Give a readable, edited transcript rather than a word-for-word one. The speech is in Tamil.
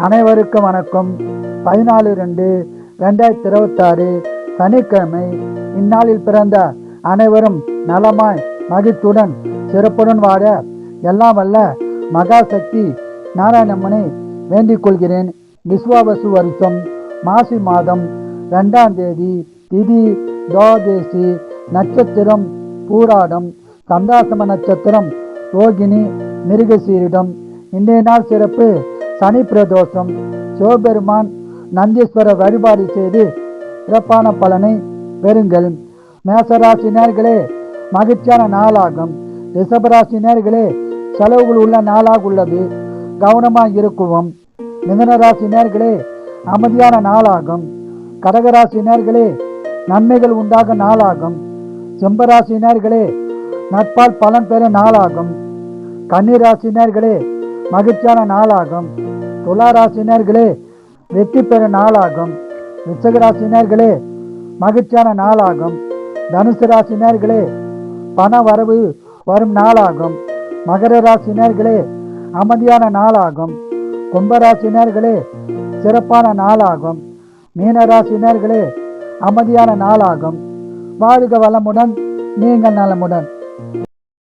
அனைவருக்கும் வணக்கம். 14/2/2026 சனிக்கிழமை. இந்நாளில் பிறந்த அனைவரும் நலமாய் மகிழ்ச்சியுடன் சிறப்புடன் வாழ எல்லாம் வல்ல மகாசக்தி நாராயணம்மனை வேண்டிக் கொள்கிறேன். விஸ்வாவசு வருஷம் மாசி மாதம் 2ஆம் தேதி, திதி துவாதசி, நட்சத்திரம் பூராடம், சந்தாசம நட்சத்திரம் ரோகிணி, மிருகசீரிடம். இன்றைய நாள் சிறப்பு சனி பிரதோஷம். சிவபெருமான் நந்தீஸ்வர வழிபாடு செய்து சிறப்பான பலனை பெறுங்கள். மேசராசி நேர்களே, மகிழ்ச்சியான நாளாகும். ரிஷபராசி நேர்களே, செலவுகள் உள்ள நாளாக உள்ளது, கவனமாக இருக்குவோம். மிதுனராசி நேர்களே, அமைதியான நாளாகும். கடகராசி நேர்களே, நன்மைகள் உண்டாக நாளாகும். சிம்மராசி நேர்களே, நட்பால் பலன் பெற நாளாகும். கன்னிராசி நேர்களே, மகிழ்ச்சியான நாளாகும். துளாராசி நேர்களே, வெற்றி பெற நாளாகும். விருச்சிக நேர்களே, மகிழ்ச்சியான நாளாகும். தனுசு ராசி நேர்களே, பண வரவு வரும் நாளாகும். மகர ராசி நேர்களே, அமைதியான நாளாகும். கும்பராசி நேர்களே, சிறப்பான நாளாகும். மீனராசி நேர்களே, அமைதியான நாளாகும். வாழ்க வளமுடன், நீங்கள் நலமுடன்.